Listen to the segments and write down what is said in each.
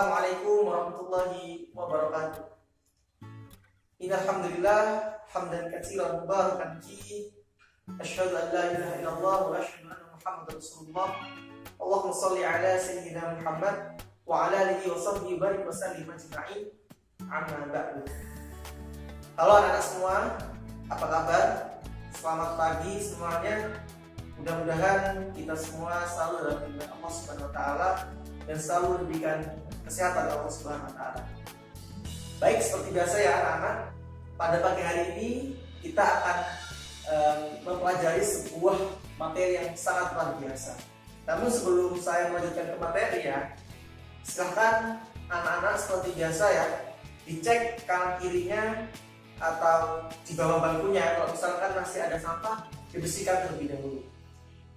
Assalamualaikum warahmatullahi wabarakatuh. Innalhamdulillah hamdan katsiran mubarakan fihi. Asyhadu an la ilaha illallah wa asyhadu anna Muhammadar Rasulullah. Allahumma shalli ala sayyidina Muhammad wa ala alihi wa sahbihi barik wa sallim ajma'in. Amma ba'du. Halo anak-anak semua, apa kabar? Selamat pagi semuanya. Mudah-mudahan kita semua selalu dalam lindungan Allah Subhanahu wa taala dan selalu diberikan kesehatan Allah Subhanahu wa taala. Baik, seperti biasa ya anak-anak, pada pagi hari ini kita akan mempelajari sebuah materi yang sangat luar biasa. Namun sebelum saya melanjutkan ke materi ya, silahkan anak-anak seperti biasa ya, dicek kanan kirinya atau di bawah bangkunya. Kalau misalkan masih ada sampah, dibersihkan terlebih dahulu.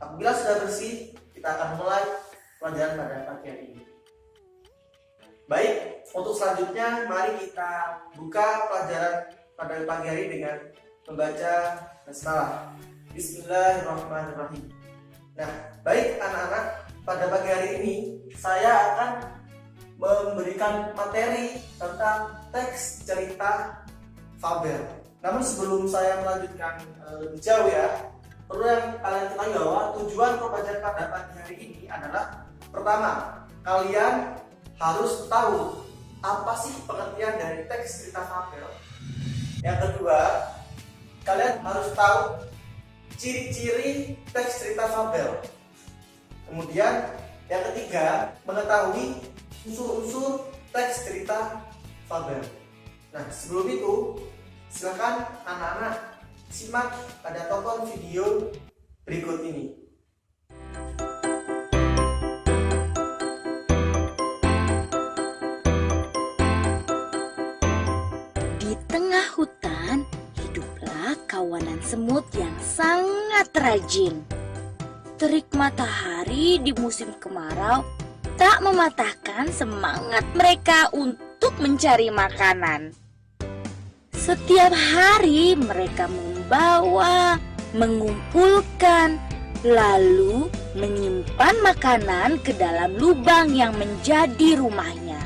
Apabila sudah bersih, kita akan mulai pelajaran pada pagi hari ini. Baik, untuk selanjutnya mari kita buka pelajaran pada pagi hari dengan membaca basmalah. Bismillahirrahmanirrahim. Nah, baik anak-anak, pada pagi hari ini saya akan memberikan materi tentang teks cerita fabel. Namun sebelum saya melanjutkan lebih jauh ya, perlu yang kalian ketahui bahwa tujuan pembelajaran pada pagi hari ini adalah pertama, kalian harus tahu apa sih pengertian dari teks cerita fabel. Yang kedua, kalian harus tahu ciri-ciri teks cerita fabel. Kemudian yang ketiga, mengetahui unsur-unsur teks cerita fabel. Nah, sebelum itu silakan anak-anak simak pada tonton video berikut ini. Di tengah hutan, hiduplah kawanan semut yang sangat rajin. Terik matahari di musim kemarau tak mematahkan semangat mereka untuk mencari makanan. Setiap hari mereka membawa, mengumpulkan, lalu menyimpan makanan ke dalam lubang yang menjadi rumahnya.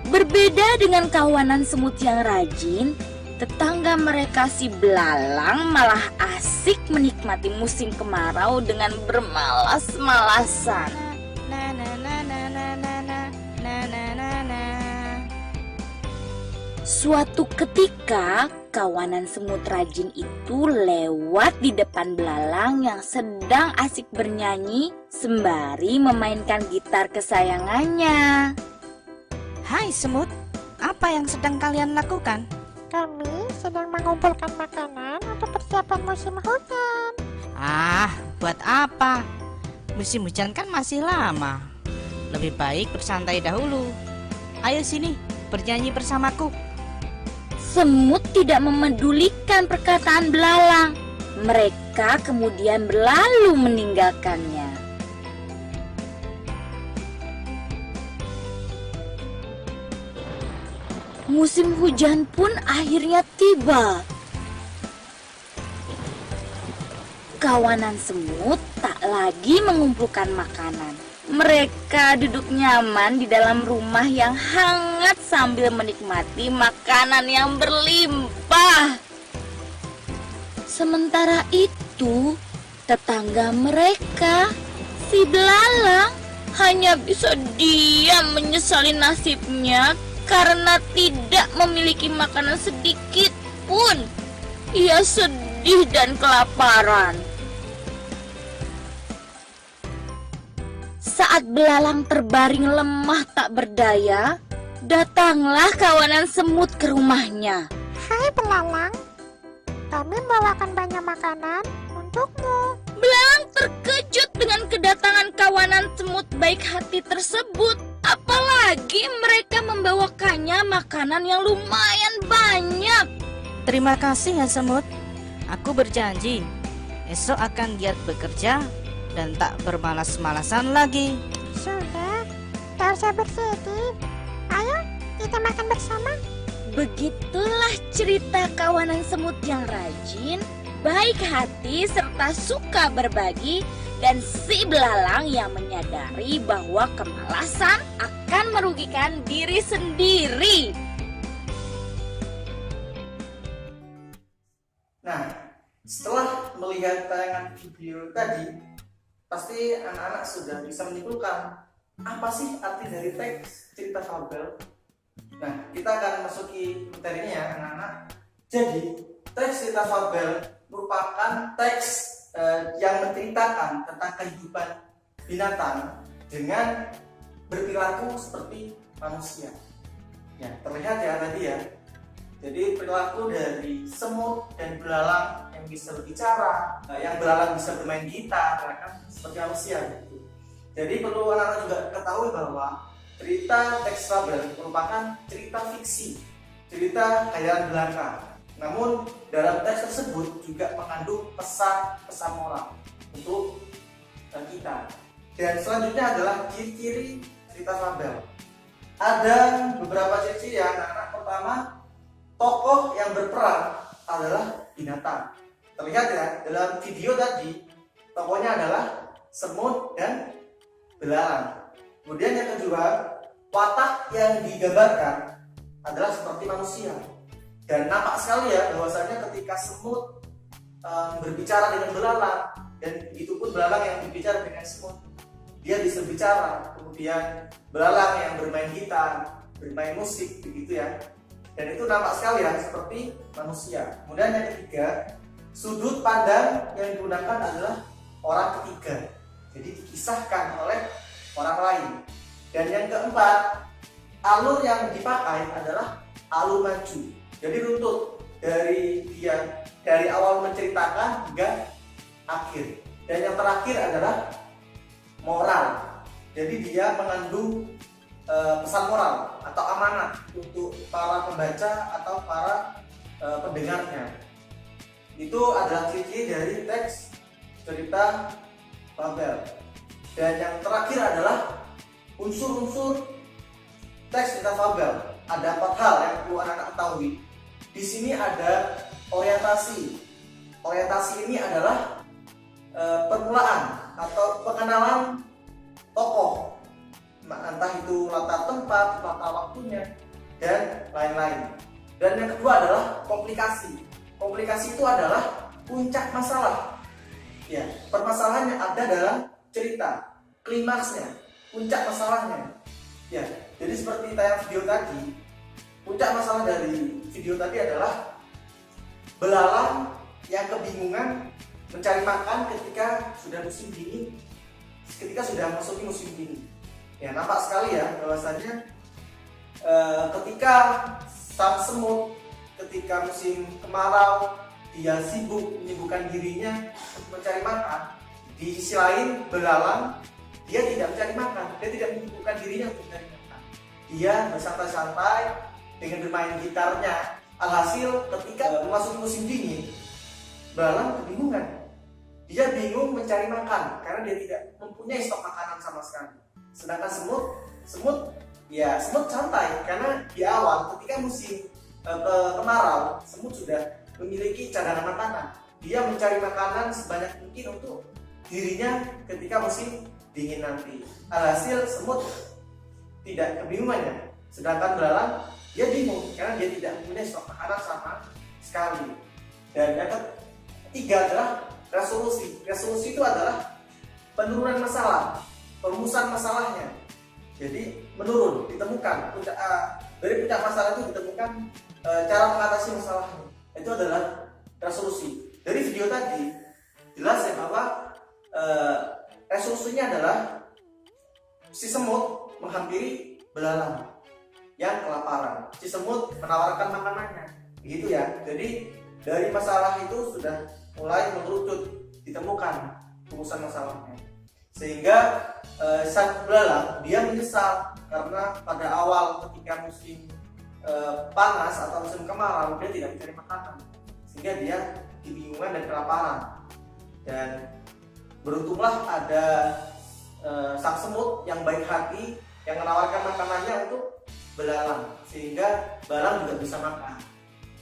Berbeda dengan kawanan semut yang rajin, tetangga mereka si belalang malah asik menikmati musim kemarau dengan bermalas-malasan. Suatu ketika, kawanan semut rajin itu lewat di depan belalang yang sedang asik bernyanyi sembari memainkan gitar kesayangannya. Hai semut, apa yang sedang kalian lakukan? Kami sedang mengumpulkan makanan untuk persiapan musim hujan. Ah, buat apa? Musim hujan kan masih lama. Lebih baik bersantai dahulu. Ayo sini, bernyanyi bersamaku. Semut tidak memedulikan perkataan belalang. Mereka kemudian berlalu meninggalkannya. Musim hujan pun akhirnya tiba. Kawanan semut tak lagi mengumpulkan makanan. Mereka duduk nyaman di dalam rumah yang hangat sambil menikmati makanan yang berlimpah. Sementara itu, tetangga mereka, si belalang, hanya bisa diam menyesali nasibnya karena tidak memiliki makanan sedikit pun. Ia sedih dan kelaparan. Saat belalang terbaring lemah tak berdaya, datanglah kawanan semut ke rumahnya. Hai belalang, kami membawakan banyak makanan untukmu. Belalang terkejut dengan kedatangan kawanan semut baik hati tersebut. Apalagi mereka membawakannya makanan yang lumayan banyak. Terima kasih ya semut. Aku berjanji, esok akan giat bekerja dan tak bermalas-malasan lagi. Sudah, tak usah bersedih. Ayo, kita makan bersama. Begitulah cerita kawanan semut yang rajin, baik hati serta suka berbagi dan si belalang yang menyadari bahwa kemalasan akan merugikan diri sendiri. Nah, setelah melihat tayangan video tadi, pasti anak-anak sudah bisa menyimpulkan apa sih arti dari teks cerita fabel. Nah, kita akan masuki materinya ya anak-anak. Jadi, teks cerita fabel merupakan teks yang menceritakan tentang kehidupan binatang dengan berperilaku seperti manusia. Ya, terlihat ya tadi ya. Jadi perilaku dari semut dan belalang yang bisa berbicara, yang belalang bisa bermain gitar, ya kan, seperti manusia gitu. Jadi perlu anak-anak juga ketahui bahwa cerita teks fabel merupakan cerita fiksi, cerita khayalan belaka. Namun dalam teks tersebut juga mengandung pesan-pesan moral untuk kita. Dan selanjutnya adalah ciri-ciri cerita fabel. Ada beberapa ciri ya anak-anak. Pertama, tokoh yang berperan adalah binatang. Terlihat ya dalam video tadi, tokohnya adalah semut dan belalang. Kemudian yang kedua, watak yang digambarkan adalah seperti manusia. Dan nampak sekali ya bahwasanya ketika semut berbicara dengan belalang, dan begitu pun belalang yang berbicara dengan semut, dia bisa bicara. Kemudian belalang yang bermain gitar, bermain musik, begitu ya. Dan itu nampak sekali ya seperti manusia. Kemudian yang ketiga, sudut pandang yang digunakan adalah orang ketiga, jadi dikisahkan oleh orang lain. Dan yang keempat, alur yang dipakai adalah alur maju, jadi runtut dari awal menceritakan hingga akhir. Dan yang terakhir adalah moral, jadi dia mengandung pesan moral atau amanat untuk para pembaca atau para pendengarnya. Itu adalah ciri dari teks cerita fabel. Dan yang terakhir adalah unsur-unsur teks cerita fabel. Ada 4 hal yang perlu anak-anak ketahui. Di sini ada orientasi. Orientasi ini adalah permulaan atau pengenalan tokoh, entah itu latar tempat, latar waktunya, dan lain-lain. Dan yang kedua adalah komplikasi. Komplikasi itu adalah puncak masalah. Ya, permasalahannya ada dalam cerita, klimaksnya, puncak masalahnya. Ya, jadi seperti tayang video tadi, puncak masalah dari video tadi adalah belalang yang kebingungan mencari makan ketika sudah musim dingin, ketika sudah masuki musim dingin. Ya, nampak sekali ya bahwasannya ketika sang semut ketika musim kemarau dia menyibukkan dirinya mencari makan. Di sisi lain belalang dia tidak mencari makan, dia tidak menyibukkan dirinya untuk mencari makan. Dia bersantai-santai dengan bermain gitarnya. Alhasil ketika memasuki musim dingin, belalang kebingungan. Dia bingung mencari makan karena dia tidak mempunyai stok makanan sama sekali. Sedangkan semut santai karena di awal ketika musim kemarau, semut sudah memiliki cadangan makanan. Dia mencari makanan sebanyak mungkin untuk dirinya ketika musim dingin nanti. Alhasil semut tidak kebingungannya, sedangkan belalang dia bingung karena dia tidak mempunyai stok makanan sama sekali. Dan yang ketiga adalah resolusi. Resolusi itu adalah penurunan masalah, perumusan masalahnya. Jadi menurun, ditemukan dari puncak masalah itu ditemukan cara mengatasi masalahnya. Itu adalah resolusi. Dari video tadi jelas ya bahwa resolusinya adalah si semut menghampiri belalang yang kelaparan. Si semut menawarkan makanannya, begitu ya. Jadi dari masalah itu sudah mulai mengerucut, ditemukan rumusan masalahnya. Sehingga sang belalang dia menyesal karena pada awal ketika musim panas atau musim kemarau dia tidak mencari makanan, sehingga dia kebingungan dan kelaparan. Dan beruntunglah ada sang semut yang baik hati yang menawarkan makanannya untuk belalang, sehingga belalang juga bisa makan.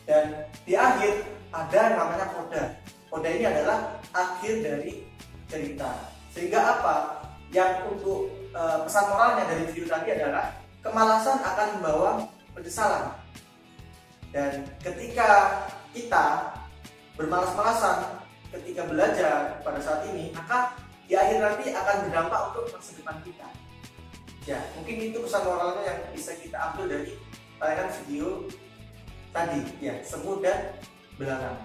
Dan di akhir ada yang namanya koda. Koda ini adalah akhir dari cerita, Sehingga apa? Yang untuk pesan moralnya dari video tadi adalah kemalasan akan membawa penyesalan. Dan ketika kita bermalas-malasan ketika belajar pada saat ini, maka di akhir nanti akan berdampak untuk masa depan kita. Ya, mungkin itu pesan moralnya yang bisa kita ambil dari tayangan video tadi, ya, semut dan belalang.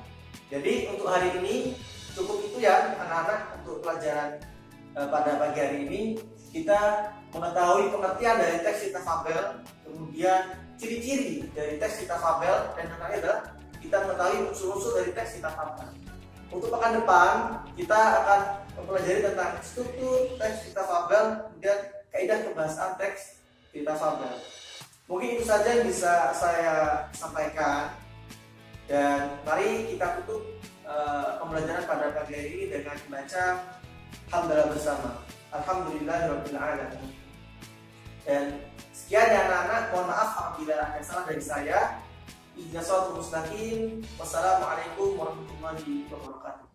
Jadi untuk hari ini cukup itu ya anak-anak untuk pelajaran pada pagi hari ini. Kita mengetahui pengertian dari teks cita fabel, kemudian ciri-ciri dari teks cita fabel, dan yang terakhir adalah kita mengetahui unsur-unsur dari teks cita fabel. Untuk pekan depan kita akan mempelajari tentang struktur teks cita fabel, kemudian kaidah pembahasan teks cita fabel. Mungkin itu saja yang bisa saya sampaikan, dan mari kita tutup pembelajaran pada pagi hari ini dengan membaca hamdalah bersama. Alhamdulillahirabbil alamin. Dan sekian ya anak-anak, mohon maaf apabila ada salah dari saya. Ihdinas siratal mustaqim. Wassalamualaikum warahmatullahi wabarakatuh.